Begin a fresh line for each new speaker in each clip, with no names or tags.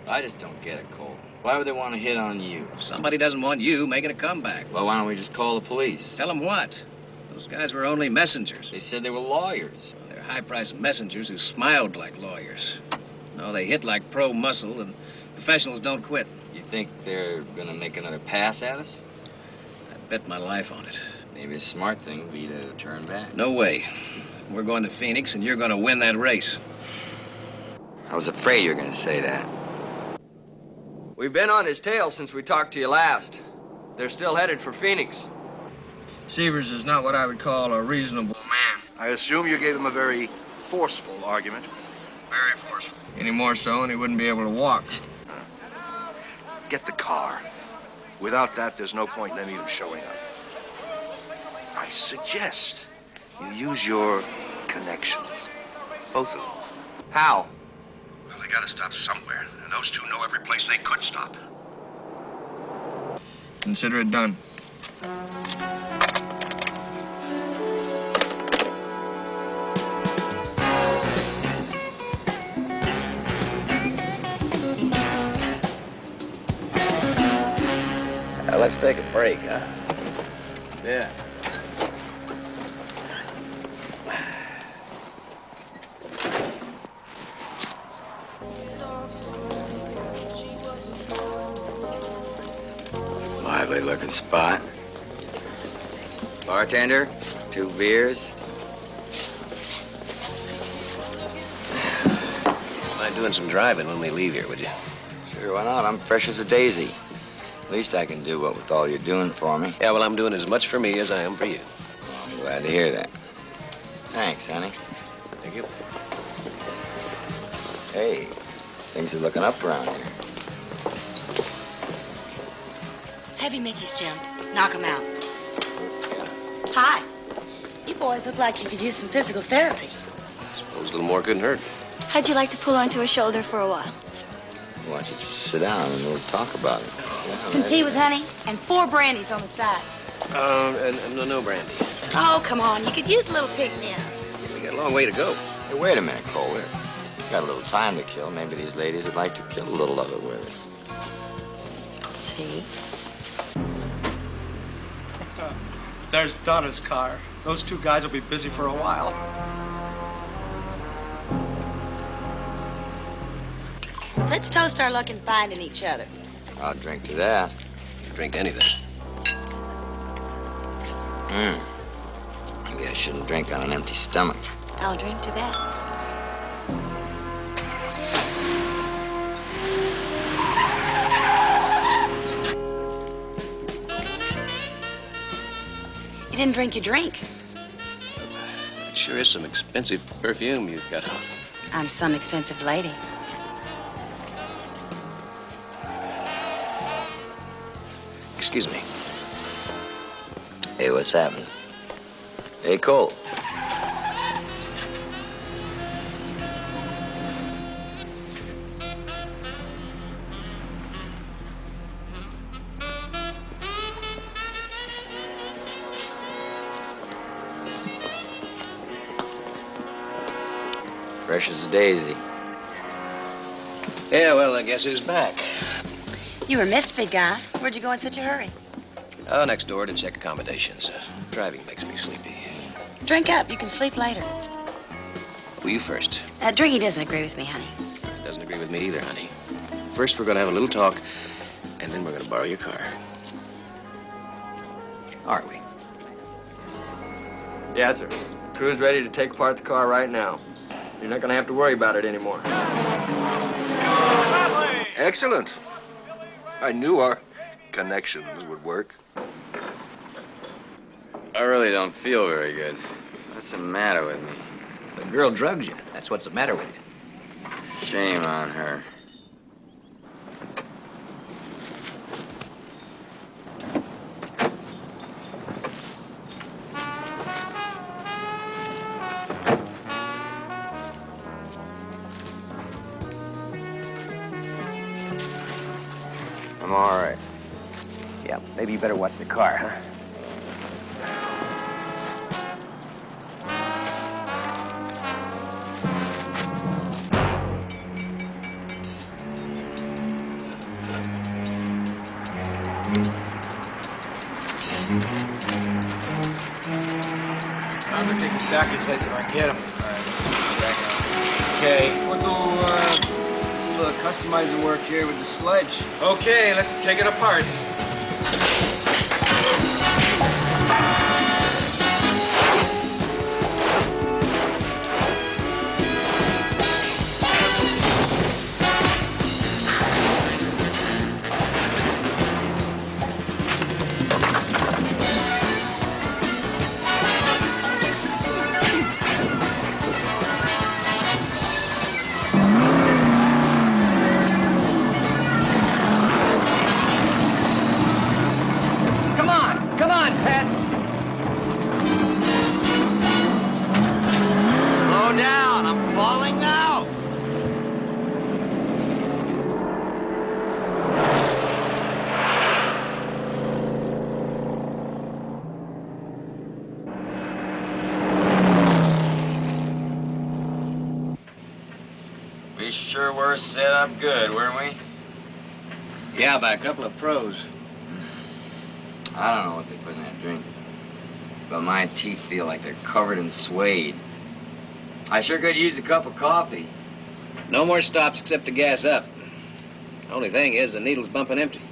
I just don't get it, Cole. Why would they want to hit on you?
If somebody doesn't want you making a comeback.
Well, why don't we just call the police?
Tell them what? Those guys were only messengers.
They said they were lawyers.
They're high-priced messengers who smiled like lawyers. No, they hit like pro muscle, and professionals don't quit.
You think they're gonna make another pass at us?
I'd bet my life on it.
Maybe a smart thing would be to turn back.
No way. We're going to Phoenix, and you're going to win that race.
I was afraid you were gonna say that.
We've been on his tail since we talked to you last. They're still headed for Phoenix. Severs is not what I would call a reasonable man.
I assume you gave him a very forceful argument.
Very forceful. Any more so, and he wouldn't be able to walk.
Get the car. Without that, there's no point in them even showing up. I suggest you use your connections. Both of them.
How?
Well, they gotta stop somewhere, and those two know every place they could stop.
Consider it done.
Let's take a break, huh?
Yeah. Lively looking spot. Bartender, 2 beers.
Mind doing some driving when we leave here, would you?
Sure, why not? I'm fresh as a daisy. At least I can do what with all you're doing for me.
Yeah, well, I'm doing as much for me as I am for you.
I'm glad to hear that. Thanks, honey.
Thank you.
Hey, things are looking up around here.
Heavy Mickey's jumped. Knock him out. Hi. You boys look like you could use some physical therapy.
Suppose a little more couldn't hurt.
How'd you like to pull onto a shoulder for a while?
Why don't you just sit down and we'll talk about it.
Some tea with honey and 4 brandies on the side.
No brandy.
Oh, come on. You could use a little pick-me-up.
We got a long way to go.
Hey, wait a minute, Cole. We've got a little time to kill. Maybe these ladies would like to kill a little of it with us.
See?
There's Donna's car. Those 2 guys will be busy for a while.
Let's toast our luck in finding each other.
I'll drink to that.
Drink to anything.
Maybe I shouldn't drink on an empty stomach.
I'll drink to that.
You didn't drink your drink.
It sure is some expensive perfume you've got on.
I'm some expensive lady.
Excuse me.
Hey, what's happening? Hey, Cole. Fresh as a daisy.
Yeah, well, I guess who's back?
You were missed, big guy. Where'd you go in such a hurry?
Oh, next door to check accommodations. Driving makes me sleepy.
Drink up. You can sleep later.
Well, you first.
Drinking doesn't agree with me, honey.
Doesn't agree with me either, honey. First, we're gonna have a little talk, and then we're gonna borrow your car. Aren't we?
Yes, sir. Crew's ready to take apart the car right now. You're not gonna have to worry about it anymore.
Excellent. I knew our connections would work.
I really don't feel very good. What's the matter with me?
The girl drugs you. That's what's the matter with you.
Shame on her. I'm all right.
Yeah, maybe you better watch the car, huh?
I'm gonna take the back plate so I can get them. Okay.
We'll do the customizing work here with the sledge.
Okay, let's take it apart.
Come on, Pat.
Slow down, I'm falling out. We sure were set up good, weren't we?
Yeah, by a couple of pros.
I don't know what they put in that drink, but my teeth feel like they're covered in suede. I sure could use a cup of coffee.
No more stops except to gas up. Only thing is, the needle's bumping empty.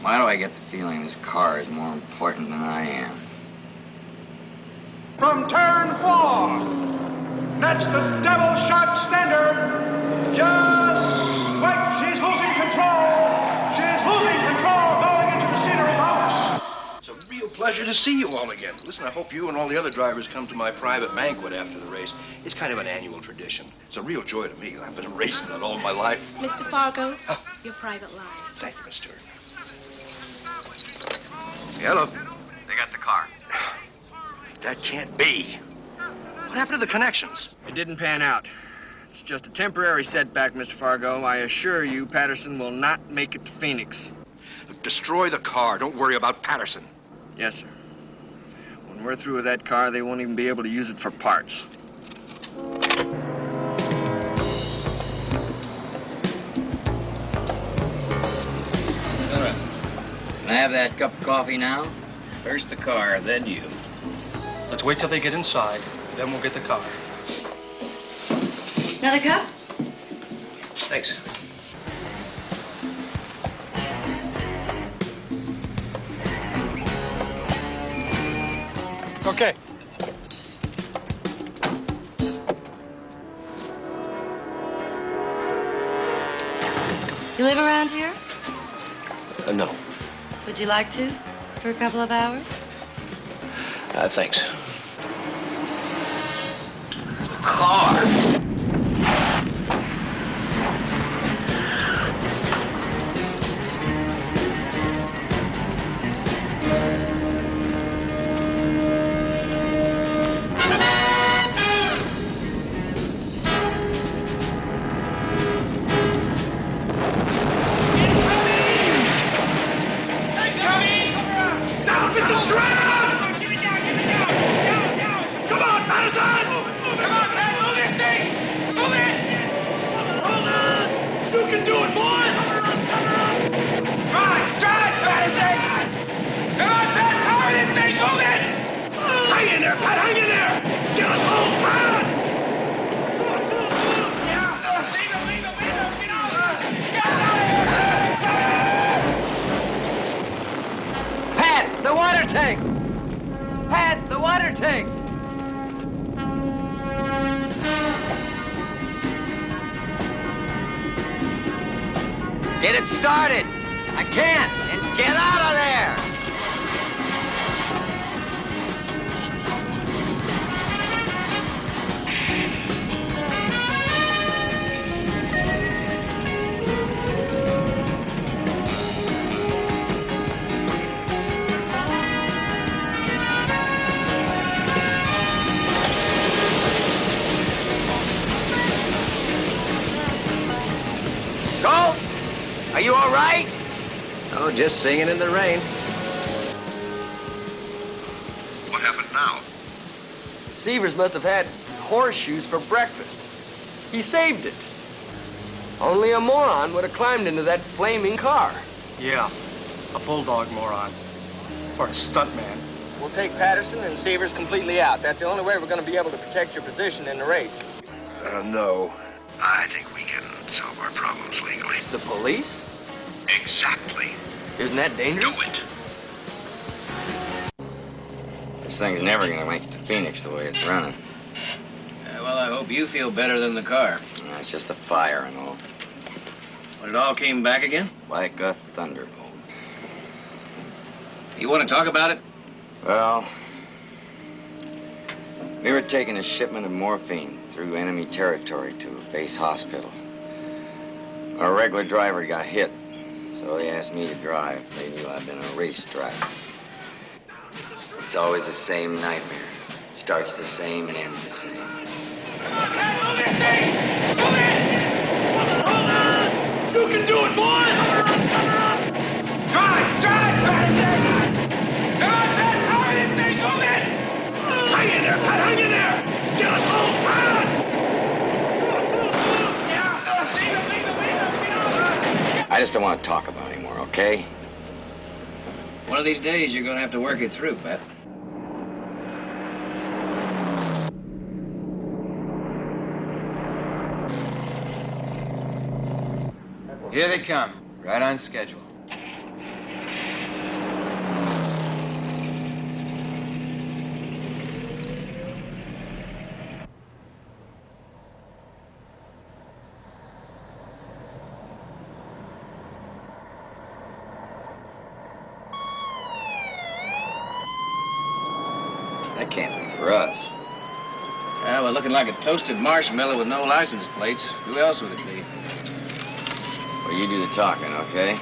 Why do I get the feeling this car is more important than I am?
From turn 4. That's the Devil Shot Standard. Just wait, she's losing control. She's losing control going into the scenery, folks.
It's a real pleasure to see you all again. Listen, I hope you and all the other drivers come to my private banquet after the race. It's kind of an annual tradition. It's a real joy to me. I've been racing it all my life.
Mr. Fargo, your private line.
Thank you, Miss Stewart. Hello.
They got the car.
That can't be. What happened to the connections?
It didn't pan out. It's just a temporary setback, Mr. Fargo. I assure you, Patterson will not make it to Phoenix.
Look, destroy the car. Don't worry about Patterson.
Yes, sir. When we're through with that car, they won't even be able to use it for parts.
Can I have that cup of coffee now?
First the car, then you.
Let's wait till they get inside, then we'll get the car.
Another cup?
Thanks.
Okay.
You live around here?
No.
Would you like to? For a couple of hours?
Thanks.
Car! Get it started. I can't. And get out of there. Colt, are you all right?
Oh, just singing in the rain.
What happened now?
Severs must have had horseshoes for breakfast. He saved it. Only a moron would have climbed into that flaming car.
Yeah.
A bulldog, moron. Or a stuntman.
We'll take Patterson and Severs completely out. That's the only way we're going to be able to protect your position in the race.
No. I think we can solve our problems legally.
The police?
Exactly.
Isn't that dangerous?
Do it.
This thing's never gonna make it to Phoenix the way it's running.
Well, I hope you feel better than the car.
It's just the fire and all.
When it all came back again?
Like a thunderbolt.
You want to talk about it?
Well, we were taking a shipment of morphine through enemy territory to a base hospital. Our regular driver got hit, so they asked me to drive. They knew I'd been a race driver. It's always the same nightmare. It starts the same and ends the same.
You can do it, boy! Drive, Patterson! Come on, Pat, hurry this thing, move it! Hang in there, Pat, hang in there! Get us home, Pat!
I just don't want to talk about it anymore, okay?
One of these days, you're going to have to work it through, Pat.
Here they come, right on schedule.
That can't be for us.
Well, looking like a toasted marshmallow with no license plates. Who else would it be?
Well, you do the talking, okay?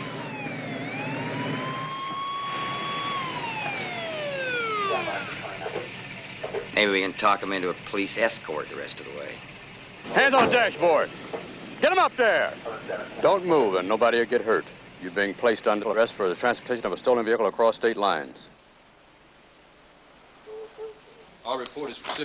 Maybe we can talk them into a police escort the rest of the way.
Hands on the dashboard. Get him up there. Don't move and nobody will get hurt. You're being placed under arrest for the transportation of a stolen vehicle across state lines.
Our report is specific.